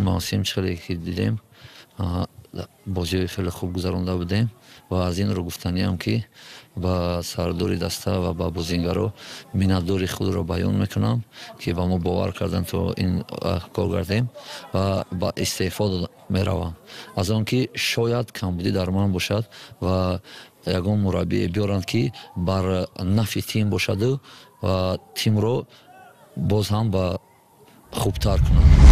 موسم چقدر که دیدیم بازی خیلی خوب گذرانده بودیم و از این رو گفتنی هم که با سرداری دسته و با بازیگرا منتداری خود رو بیان میکنم که با ما باور کردن تو این کار کردیم و با استعفا میروم از آن که شاید کمبودی در من باشد و یگان مربی بیارند که بر نفع تیم باشد و تیم رو باز هم با خوبتر کنند.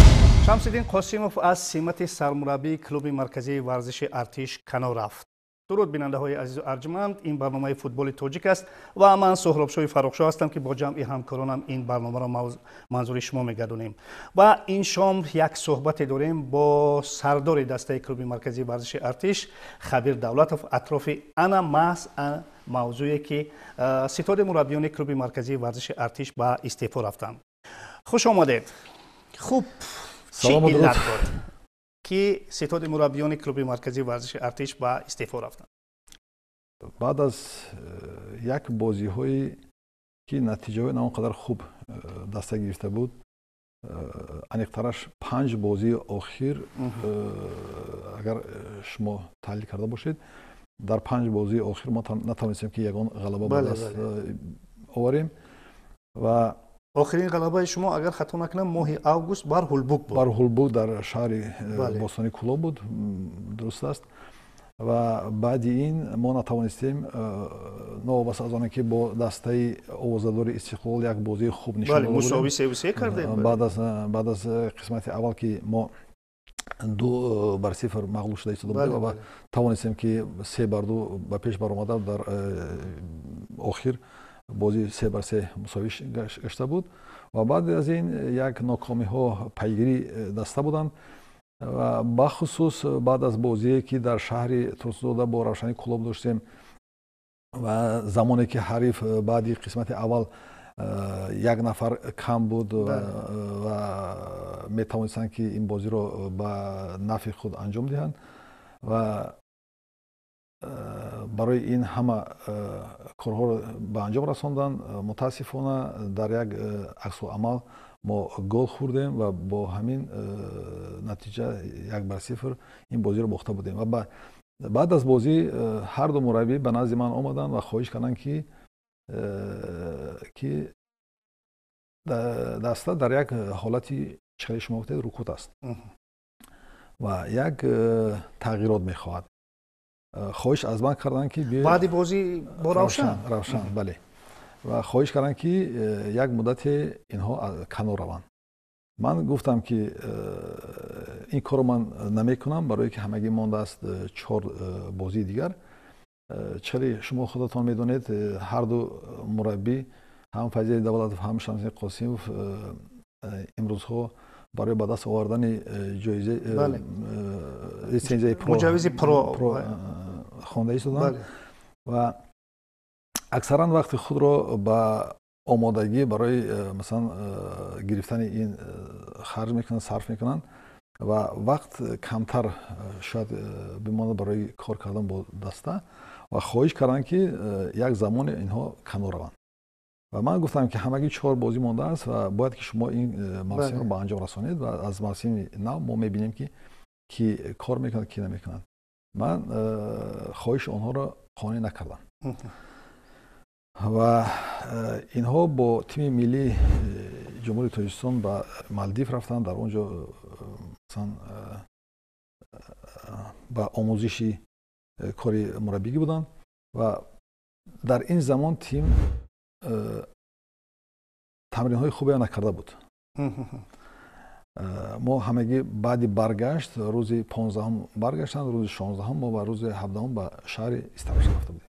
شمس‌الدین قاسمов از سمت سرمربی کلوب مرکزی ورزش ارتش کنار رفت. درود بیننده های عزیز و ارجمند، این برنامه فوتبال تاجیک است و من سهرابشاه فرخشاه هستم که با جمع همکارانم این برنامه را منظور شما میگردونیم. و این شام یک صحبت داریم با سردار دسته کلوب مرکزی ورزش ارتش خبیر دولتov اطراف انا محض موضوعی که ستاد مربیان کلوب مرکزی ورزش ارتش به استعفا رفتند. خوش آمدید. خوب چی علت بود که ستاد مربیان کلوب مرکزی ورزش ارتش به استعفا رفتند؟ بعد از یک بازی هایی که نتیجه های ناقدر خوب دست گرفته بود، انیقترش 5 بازی اخیر اگر شما تحلیل کرده باشید در 5 بازی اخیر ما نتوانستیم که یگان غلبه به دست آوریم و آخرین غلبه شما اگر خطا نکنم ماه اوگوست بر هولبوک بود. بر هولبوک در شهر باستانی کلوب بود، درست است. و بعد این ما نتوانستیم نوابسته از آنه که با دسته آوازدار استقلال یک بازی خوب نشان دادیم. مساوی 3-3 کردیم. بعد از قسمت اول که ما 2-0 مغلوب شده ایستاده بودیم و توانستیم که 3-2 به پیش برآمده در آخر بازی 3-3 مساوی گشته بود و بعد از این یک ناکامی ها پیگیری دسته بودند و بخصوص بعد از بازی که در شهر ترسزاده با روشنی کلوب داشتیم و زمانی که حریف بعد قسمت اول یک نفر کم بود و میتوانستند که این بازی رو به نفع خود انجام دهند و برای این همه کارها رو به انجام رساندن. متاسفانه در یک عکس العمل ما گل خوردیم و با همین نتیجه 1-0 این بازی رو باخته بودیم و بعد از بازی هر دو مربی به نزد من آمدن و خواهش کردن که دسته در یک حالتی چه شما گفتید رکود است و یک تغییرات میخواهد. خواهش از من کردن که بعد بازی با روشن بله و خواهش کردن که یک مدت اینها کنار روند. من گفتم که این کارو من نمیکنم برای که همگی مانده است 4 بازی دیگر. چرا شما خودتان میدونید هر دو مربی هم فضیل دولتov هم شمس‌الدین قاسمov امروز ها برای به دست آوردن جایزه لیسانس مجوز پرو خوانده ایستادن و اکثرا وقت خود را به آمادگی برای مثلا گرفتن این خرج میکنن، صرف میکنن و وقت کمتر شاید بماند برای کار کردن با دسته و خواهش کردن که یک زمان اینها کنار روند و من گفتم که همگی 4 بازی مانده است و باید که شما این موسم رو به انجام رسانید و از موسم نو ما میبینیم که کی کار میکنند کی نمیکنند. من خواهش آنها را قانع نکردم و اینها با تیم ملی جمهوری تاجیکستان به مالدیو رفتن. در اونجا مثلا با آموزشی کاری مربیگی بودن و در این زمان تیم تمرین های خوبی نکرده بود. ما همگی بعد برگشت روز 15 برگشتن، روز 16 ما و روز 17 به شهر استانبول رفته بودیم.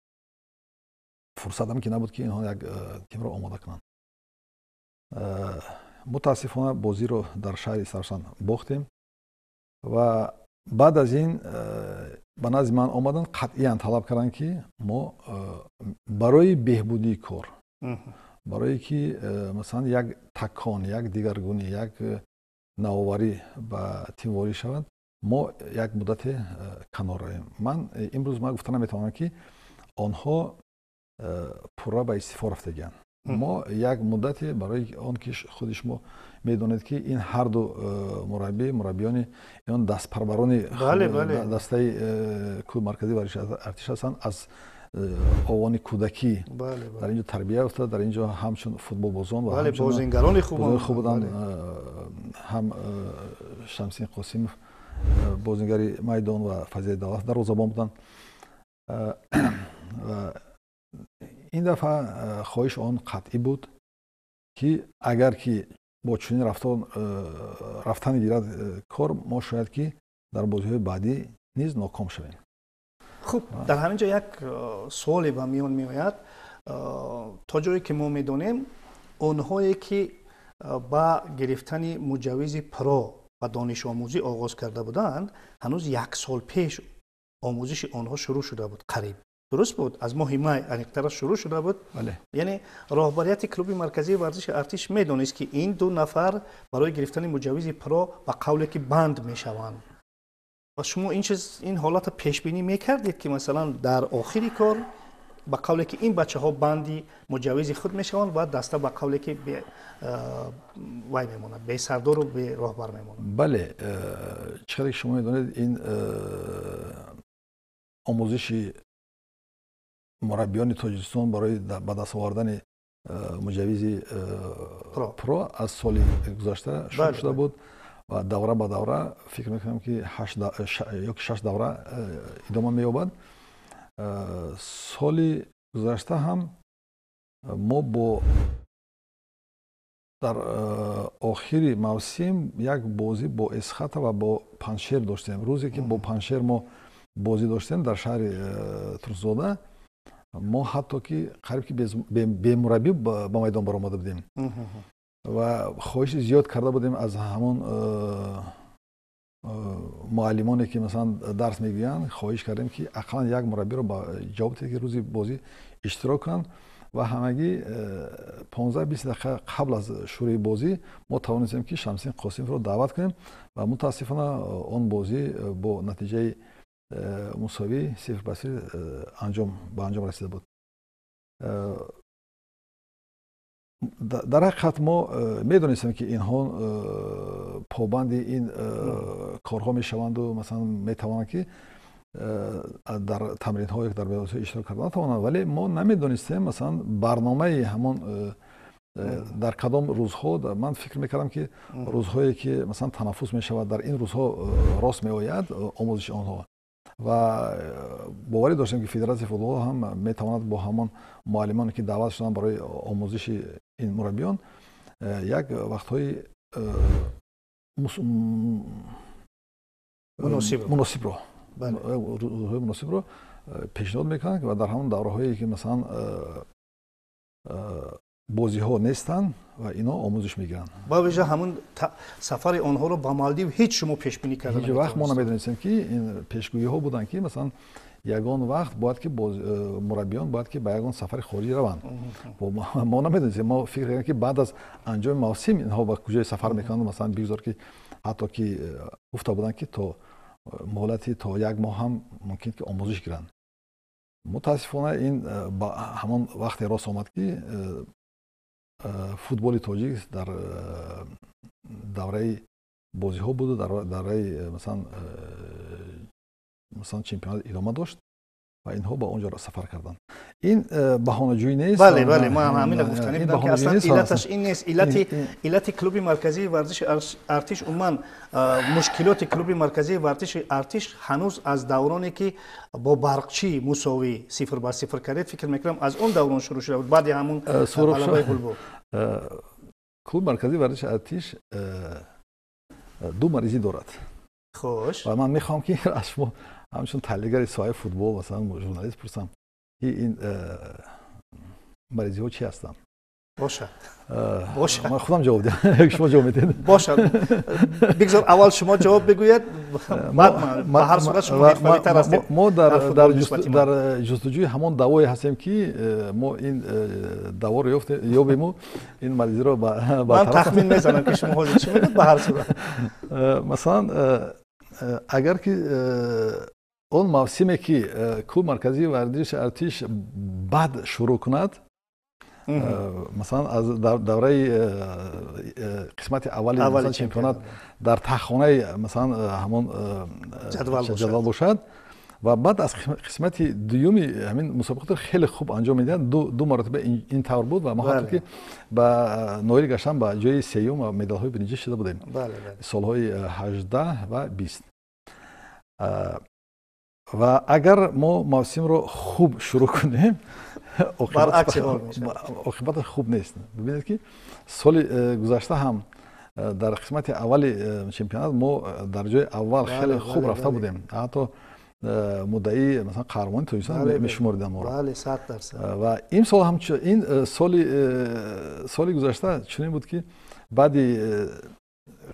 فرصت هم که نبود که اینها یک تیم رو آماده کنند. متاسفانه بازی رو در شهر استانبول باختیم و بعد از این به نزد من آمدن قطعاً طلب کردن که ما برای بهبودی کار، برای که مثلا یک تکان، یک دیگرگونی، یک نوآوری به تیم وارد شود، ما یک مدت کنار رویم. من امروز گفتن نمیتونم که آنها پورا به استعفا رفتگیان ما یک مدتی برای آن که خود شما میدونید که این هر دو مربیان اینا دست پروران دسته کل مرکزی ورزش ارتش هستند. از آوان کودکی در اینجا تربیت افتاد، در اینجا همچون فوتبال بازان و همچون بازیگران خوب بودند. هم شمسین قاسمов بازیگری میدان و فضیل دولت در روزابان بودند. این دفعه خواهش آن قطعی بود که اگر که با چنین رفتن گیرد کار، ما شاید که در بازی‌های بعدی نیز ناکام شویم. خوب، در همین جا یک سوالی به میان میآید. تا جایی که ما میدونیم اونهایی که با گرفتن مجوز پرو و دانش آموزی آغاز کرده بودند هنوز 1 سال پیش آموزش آنها شروع شده بود. قریب درست بود؟ از ماه مای انیکتر شروع شده بود. بله. یعنی راهبریت کلوب مرکزی ورزش ارتش میدونست که این 2 نفر برای گرفتن مجوز پرو با قولی که بند میشوند. و شما این حالت پیش بینی میکردید که مثلا در آخری کار با قولی که این بچه ها بندی مجوز خود میشوند و دسته با قولی که وای میمونه، به سردار و به راهبر میمونه. بله، چرا شما میدونید این آموزش مربیان تاجیکستان برای به دست آوردن مجوز پرو از سال گذشته شروع شده بود و دوره به دوره فکر میکنم که 6 دوره ادامه مییابد. سال گذشته هم ما در آخر موسم یک بازی با اسخط و با پنشیر داشتیم. روزی که با پنشیر ما بازی داشتیم در شهر ترکزاده، ما حتی که قریب که به مربی با میدان برآمده بودیم و خواهش زیاد کرده بودیم از همون معلمانی که مثلا درس میگویند، خواهش کردیم که اقلا یک مربی رو با جواب که روزی بازی اشتراک کنند و همگی 15-20 دقیقه قبل از شروع بازی ما توانستیم که شمسین قاسمov رو دعوت کنیم و متاسفانه اون بازی با نتیجه مساوی 0-0 به انجام رسیده بود. در حقیقت ما میدونستیم که اینها پابند این کارها میشوند و مثلا میتوانند که در تمرین های در بازی اشتراک کردن نتوانند، ولی ما نمیدونستیم مثلا برنامه همون در کدام روزها. من فکر میکردم که روزهایی که مثلا تنفس میشود در این روزها راست میآید آموزش آنها و باوری داشتیم که فدراسیون فوتبال هم میتواند با همون معلمانی که دعوت شدن برای آموزش این مربیان یک وقتهای مناسب رو پیشنهاد میکنند و در همون دوره هایی که مثلا بازی ها نیستن و اینا آموزش میگیرن. با وجه همون سفر آنها رو با مالدیو هیچ شما پیش بینی کردن؟ هیچ وقت ما نمیدونستیم که این پیشگویی ها بودن که مثلا یگان وقت باید که مربیان باید که به یگان سفر خارجی روند. ما نمیدونستیم. ما فکر کردیم که بعد از انجام موسم اینها با کجای سفر میکنن، مثلا بگذار که حتی که گفته بودن که تا مهلتی تا 1 ماه هم ممکن که آموزش گیرن. متاسفانه این با همون وقت راست آمد که فوتبال تاجیک در دوره بازی ها بود و در دوره مثلا چمپیونات ادامه داشت و اینها با اونجا را سفر کردن. این بهانه‌جویی نیست. بله ما همین گفتنی بودم که اصلا علتش این نیست. علت کلوب مرکزی ورزش ارتش عموما مشکلات کلوب مرکزی ورزش ارتش هنوز از دورانی که با برقچی مساوی 0-0 کرد فکر میکنم از اون دوران شروع شده بود. بعد همون غلبه هلبو کلوب مرکزی ورزش ارتش 2 مریضی دارد. خوش. و من میخوام که از شما همچون تحلیلگر ساحه فوتبال مثلا ژورنالیست پرسم این مریضی ها چی هستن؟ باشه. من خودم جواب میدم. شما جواب میدید. باشه. بگذار اول شما جواب بگوید. به هر صورت شما حرفه‌ای تر هستید. ما در جستجوی همون دوایی هستیم که ما این دوا رو یابیم و این مریضی رو من تخمین میزنم که شما حاضر چی میگید. به هر صورت مثلا اگر که اون موسمی که کلوب مرکزی ورزش ارتش بعد شروع کند مثلا از دوره قسمت اولی مثلا چمپیونات در تخونه مثلا همون جدول باشد و بعد از قسمت دومی همین مسابقات خیلی خوب انجام میدن. دو مرتبه این طور بود و ما حتی که با نویل گشتن با جای سیوم و مدال های برنجه شده بودیم سالهای 18 و 20. و اگر ما موسم رو خوب شروع کنیم عاقبت خوب نیست. ببینید که سال گذشته هم در قسمت اولی چمپیونات ما در جای اول خیلی خوب رفته بودیم، حتی مدعی مثلا قهرمانی تاجیکستان میشمردیم ما رو. بله 100%. و این سال هم این سال گذشته چنین بود که بعد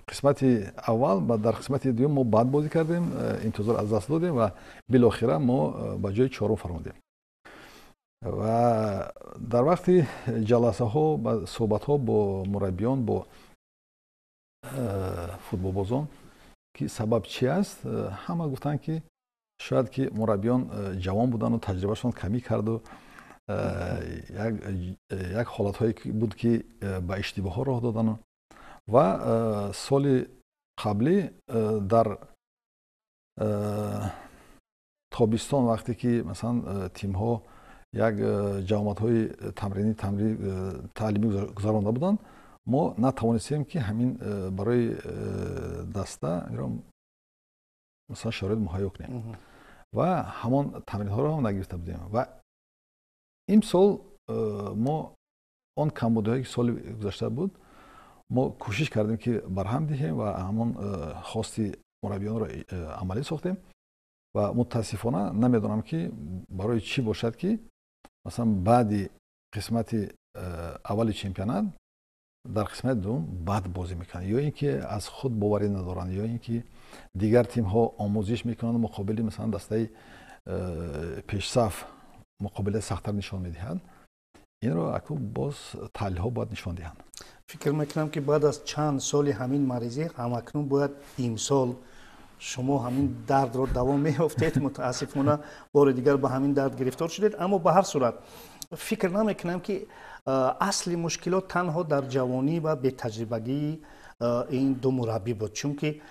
قسمت اول و در قسمت دوم ما بعد بازی کردیم، انتظار از دست دادیم و بالاخره ما با جای چهارم فرمودیم. و در وقتی جلسه ها و صحبت ها با مربیان با فوتبال بازان که سبب چی است، همه گفتن که شاید که مربیان جوان بودن و تجربهشون کمی کرد و یک حالت هایی بود که به اشتباه ها راه دادن. و سال قبلی در تابستان وقتی که مثلا تیم ها یک جوامت های تعلیمی گذرانده بودن، ما نتوانستیم که همین برای دسته مثلا شرایط مهیا کنیم و همان تمرین ها رو هم نگرفته بودیم. و این سال ما آن کمبودی که سال گذشته بود ما کوشش کردیم که برهم دهیم و همان خواستی مربیان رو عملی ساختیم. و متاسفانه نمیدونم که برای چی باشد که مثلا بعد قسمت اول چمپیونات در قسمت دوم بعد بازی میکنن، یا اینکه از خود باوری ندارن، یا اینکه دیگر تیم ها آموزش میکنن مقابل مثلا دسته پیش صف مقابله سخت‌تر نشان میدهند. این رو اکنون باز تحلیل ها باید نشان دهند. فکر میکنم که بعد از چند سال همین مریضی هم اکنون باید امسال شما همین درد رو دوام میافتید. متاسفانه بار دیگر به همین درد گرفتار شدید. اما به هر صورت فکر نمیکنم که اصل مشکلات تنها در جوانی و بی تجربگی این دو مربی بود، چون که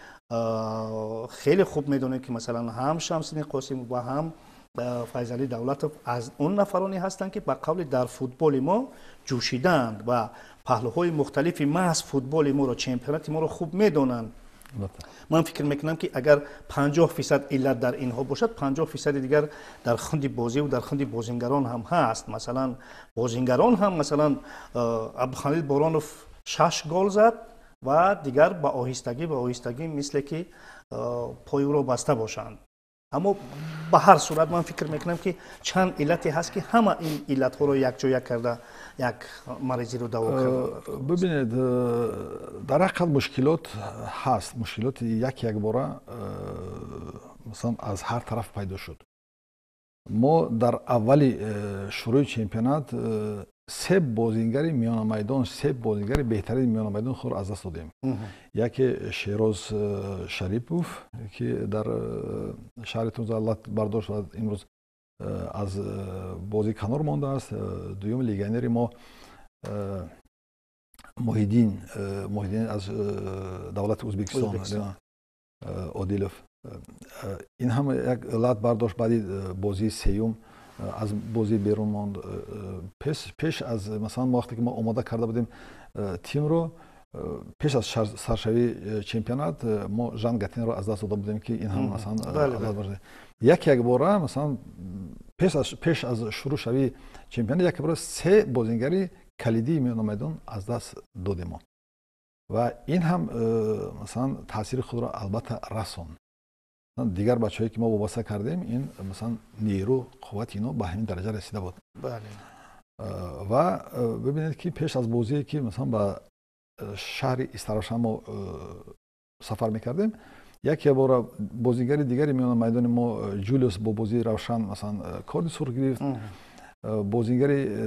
خیلی خوب میدونید که مثلا هم شمس‌الدین قاسمی و هم فیضعلی دولتov از اون نفرانی هستند که به قول در فوتبال ما جوشیدند و پهلوهای مختلف محض فوتبال ما رو، چمپیونات ما رو خوب میدونند. من فکر میکنم که اگر 50% علت در اینها باشد، 50% دیگر در خوند بازی و در خوند بازیگران هم هست. مثلا بازیگران هم مثلا عبدالخلیل بارانوف 6 گل زد و دیگر با آهستگی مثل که پای او را بسته باشند. اما به هر صورت من فکر میکنم که چند علتی هست که همه این علت ها رو یک جا کرده یک مریضی رو دوا کرده. ببینید در حقیقت مشکلات هست، مشکلات یک باره مثلا از هر طرف پیدا شد. ما در اولی شروع چمپیونات 3 بازیگر میان میدان، 3 بازیگر بهترین میان میدان خود از دست دادیم. یکی شیراز شریپوف که در شهر تونزالات برداشت و امروز از بازی کنار مانده است. دوم لیگنری ما محیدین از دولت ازبکستان عادیلوف، این هم یک علت برداشت. بعد بازی سیوم از بازی بیرون ماند. پیش از مثلا وقتی که ما آماده کرده بودیم تیم رو، پیش از سرشوی چمپیونات ما ژان گاتین رو از دست داده بودیم که این هم مثلا یک باره مثلا پیش از شروع شوی چمپیونات یک باره 3 بازیگری کلیدی میان میدان از دست دادیم ما. و این هم مثلا تاثیر خود را البته رساند. دیگر بچه‌هایی که ما وابسته کردیم این مثلا نیرو قوت اینا به همین درجه رسیده بود. بله. و ببینید که پیش از بازی که مثلا به شهر استراشن ما سفر میکردیم، یک بار بازیگر دیگری میان میدان ما جولیوس با بازی روشن مثلا کارت سرخ گرفت.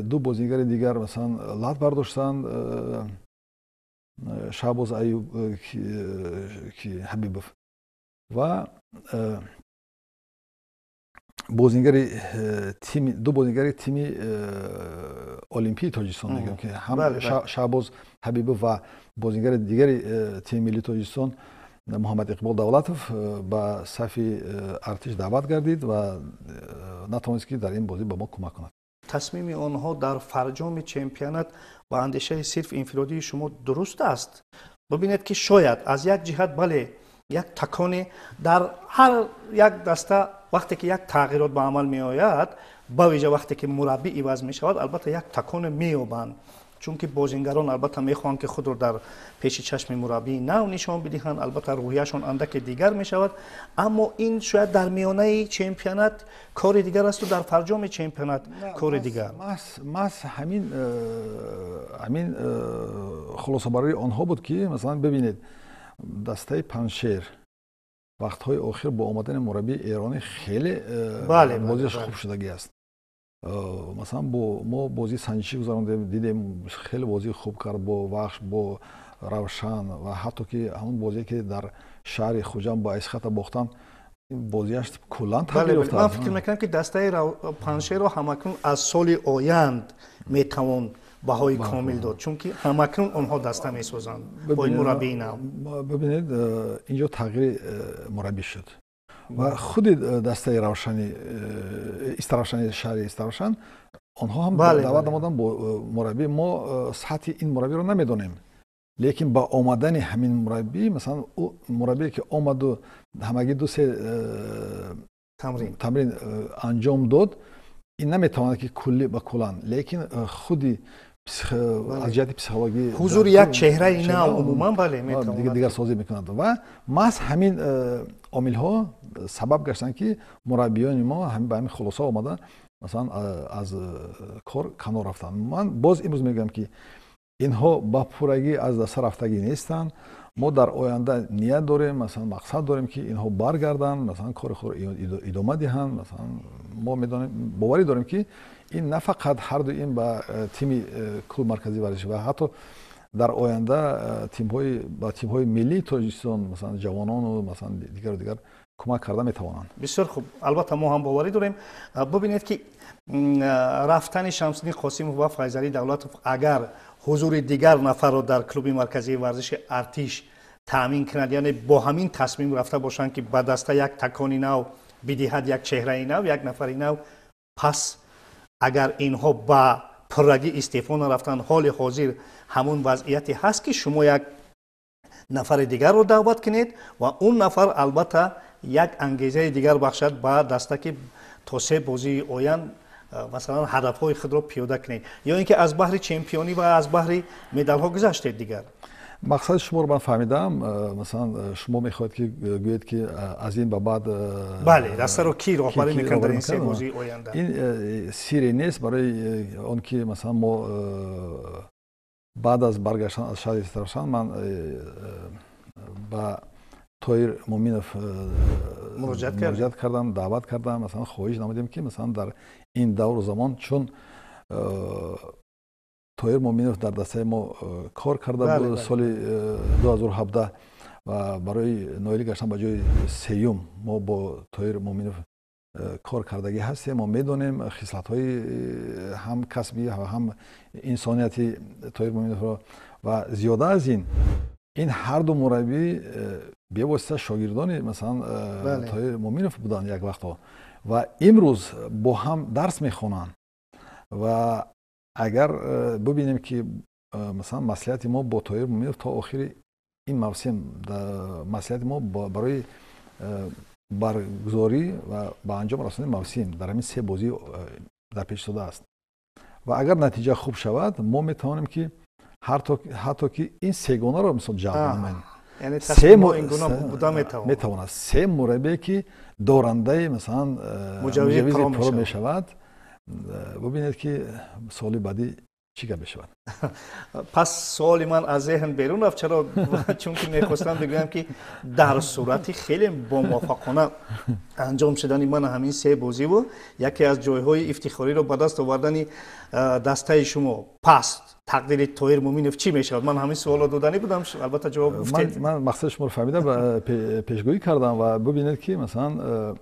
دو بازیگر دیگر مثلا لات برداشتند، شهباز ایوب که حبیبوف و بازیگری تیم دو بازیگری تیم المپی تاجیکستان میگم که هم شهباز حبیبی و بازیگر دیگری تیم ملی تاجیکستان محمد اقبال دولتوف به صف ارتش دعوت گردید و نتوانست که در این بازی به ما کمک کند. تصمیم آنها در فرجام چمپیونات با اندیشه صرف انفرادی شما درست است؟ ببینید که شاید از یک جهت بله یک تکانی در هر یک دسته وقتی که یک تغییرات به عمل می آید با ویژه وقتی که مربی عوض می شود البته یک تکان می یابند، چون که بازیگران البته می خواهند که خود را در پیش چشم مربی نو نشان بدهند، البته روحیه‌شان اندک دیگر می شود، اما این شاید در میانه چمپیونات کار دیگر است و در فرجام چمپیونات کار دیگر. ماس همین خلاصه برای آنها بود که مثلا ببینید دسته پنشیر وقت‌های آخر با آمدن مربی ایرانی خیلی بازیش خوب شدگی است. مثلا ما بازی سنجشی گذراندیم، دیدیم خیلی بازی خوب کرد با وحش، با روشن و حتی که همون بازی که در شهر خوجام با اسخط باختن بازیش کلا تغییر افتاد. من فکر میکنم که دسته پنشیر رو همکنون از سال آیند میتوان بهای کامل داد، چون که همکنون آنها دسته میسازند با این مربی نو. ببینید اینجا تغییر مربی شد و خود دسته روشنی استروشنی شهر استروشن آنها هم دعوت نمودن با مربی. ما سطح این مربی رو نمیدونیم، لیکن با آمدن همین مربی مثلا مربی که آمد و همگی دو سه تمرین انجام داد این نمیتواند که کلی با کلان، لیکن خودی از جهت پسیکولوژی حضور یک چهره نو عموما بله میتواند دیگر سازی میکنند و ماس همین عامل ها سبب گشتن که مربیان ما همین به همین خلاصه آمدن مثلا از کار کنار رفتن. من باز امروز میگم که اینها با پورگی از دست رفتگی نیستن. ما در آینده نیت داریم، مثلا مقصد داریم که اینها برگردن مثلا کار خود ادامه دهند. مثلا ما میدونیم باوری داریم که این نه فقط هر دو این با تیم کلوب مرکزی ورزشی و حتی در آینده تیم‌های ملی تاجیکستان مثلا جوانان و مثلا دیگر کمک کرده میتوانند. بسیار خوب، البته ما هم باوری داریم. ببینید که رفتن شمس‌الدین قاسمov و فیضعلی دولتوف اگر حضور دیگر نفر رو در کلوب مرکزی ورزش ارتش تامین کند، یعنی با همین تصمیم رفته باشند که به دسته یک تکانی نو بدهد یک چهره نو یک نفر نو، پس اگر اینها با پرگی استعفا نرفتن حال حاضر همون وضعیتی هست که شما یک نفر دیگر رو دعوت کنید و اون نفر البته یک انگیزه دیگر بخشد با دسته که تا سه بازی آینده مثلا هدف‌های خود را پیاده کنید، یا اینکه از بحر چمپیونی و از بحر مدال‌ها گذشتید دیگر. مقصد شما رو من فهمیدم. مثلا شما میخواهید که گویید که از این به بعد بله دسته رو کی راهبری میکنه در این سه بازی آینده؟ این سیری نیست برای اون که مثلا ما بعد از برگشتن از شهر استروشن من با طاهر مومینوف مراجعت کردم، دعوت کردم، مثلا خواهش نمودیم که مثلا در این دور زمان چون طاهر مومینوف در دسته ما کار کرده بود سال 2017 و برای نایل گشتن به جای سیوم ما با طاهر مومینوف کار کردگی هستیم. ما میدونیم خصلت‌های هم کسبی و هم انسانیتی طاهر مومینوف را و زیاده از این هر دو مربی به واسطه شاگردان مثلا طاهر مومینوف بودن یک وقتا و امروز با هم درس میخونن و اگر ببینیم که مثلا مصلحت ما با طاهر مومینوف تا آخر این موسم مصلحت ما برای برگزاری و به انجام رساندن موسم در همین سه بازی در پیش داده است و اگر نتیجه خوب شود ما میتوانیم که حتی که این سگانه رو مثلا جلب کنیم، یعنی تصمیم این گونه بوده میتواند سه مربی که دارنده مثلا مجوز پرو میشود. ببینید که سال بعدی چی گپ بشود. پس سوال من از ذهن بیرون رفت. چرا؟ چون که میخواستم بگم که در صورتی خیلی با موفقانه انجام شدن من همین سه بازی و یکی از جایهای افتخاری رو به دست آوردن دسته شما، پس تقدیر طاهر مومینوف چی میشود؟ من همین سوال دادنی بودم، البته جواب گفتید. من مقصد شما رو فهمیدم و پیشگویی کردم و ببینید که مثلا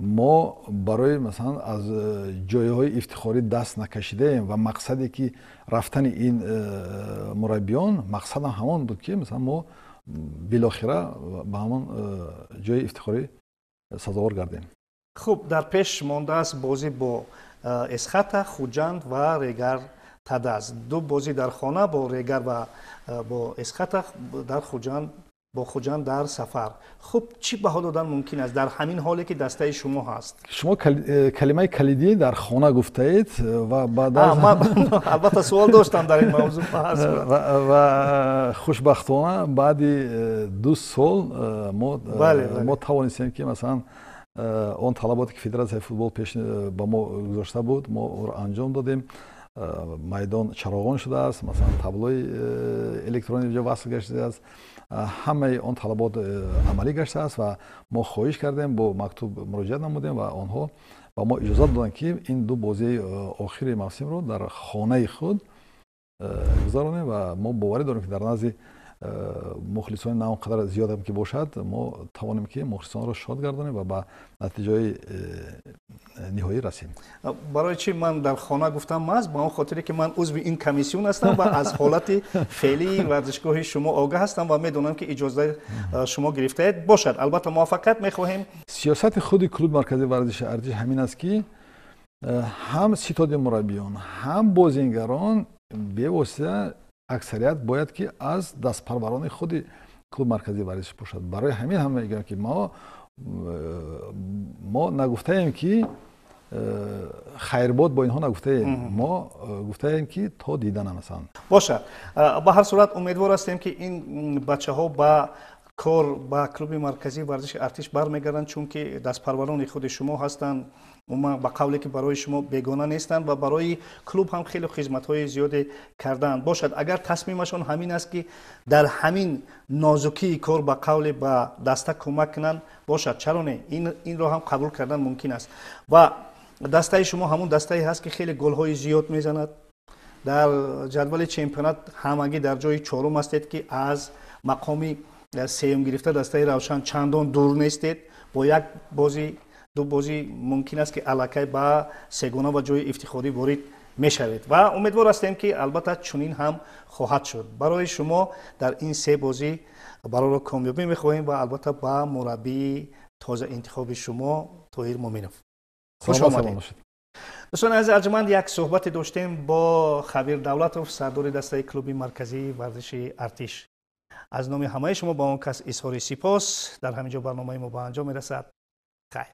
ما برای مثلا از جایهای افتخاری دست نکشیدیم و مقصدی که رفتن این مربیان مقصد همان بود که مثلا ما بالاخره به همان جای افتخاری سزاوار گردیم. خب در پیش مانده است بازی با اسخط خوجند و ریگر تدز. دو بازی در خانه با ریگر و با اسخط در خوجند با خوجند در سفر. خب چی بها دادن ممکن است در همین حالی که دسته شما هست؟ شما کلمه کلیدی در خانه گفته اید و بعد از البته سوال داشتم در این موضوع و خوشبختانه بعد 2 سال ما توانستیم که مثلا اون طلباتی که فدراسیون فوتبال پیش با ما گذاشته بود ما اون را انجام دادیم. میدان چراغان شده است، مثلا تابلوی الکترونیک اینجا وصل گشته است، همه اون طلبات عملی گشته است و ما خواهش کردیم با مکتوب مراجعه نمودیم و آنها با ما اجازه دادن که این 2 بازی آخر موسم رو در خانه خود گذرانیم و ما باور داریم که در نزد مخلصان نه اونقدر زیاد هم که باشد ما توانیم که مخلصان رو شاد گردانیم و به نتیجه نهایی رسیم. برای چی من در خانه گفتم ماز با اون خاطری که من عضو این کمیسیون هستم و از حالت فعلی ورزشگاه شما آگاه هستم و میدونم که اجازه شما گرفته اید. باشد البته موافقت میخواهیم. سیاست خود کلوب مرکزی ورزش ارتش همین است که هم ستاد مربیان هم بازیگران به واسطه اکثریت باید که از دستپروران خود کلوب مرکزی ورزش باشد. برای همین هم میگم که ما نگفته ایم که خیرباد با اینها نگفته ایم، ما گفته ایم که تا دیدن مثلا باشه. به هر صورت امیدوار هستیم که این بچه ها با کار با کلوب مرکزی ورزش ارتش برمیگردند چون که دستپروران خود شما هستند و با قولی که برای شما بیگانه نیستند و برای کلوب هم خیلی خدمت‌های زیادی کردند. باشد اگر تصمیمشون همین است که در همین نازکی کار با قول با دسته کمک کنند باشد، چرا نه، این رو هم قبول کردن ممکن است. و دسته شما همون دسته هست که خیلی گل‌های زیاد میزند در جدول چمپیونات همگی در جای 4م هستید که از مقامی 3م گرفته دسته روشن چندان دور نیستید. با یک بازی 2 بازی ممکن است که الکی با سگانه و جای افتخاری وارد میشوید و امیدوار هستیم که البته چنین هم خواهد شد. برای شما در این 3 بازی برای کامیابی میخواهیم و البته با مربی تازه انتخاب شما طاهر مومنوف. خوش آمدید. دوستان عزیز ارجمند، یک صحبت داشتیم با خبیر دولتوف سردار دسته کلوب مرکزی ورزش ارتش. از نام همه شما با اون کس اظهار سپاس. در همینجا برنامه ما به انجام میرسد. خیر.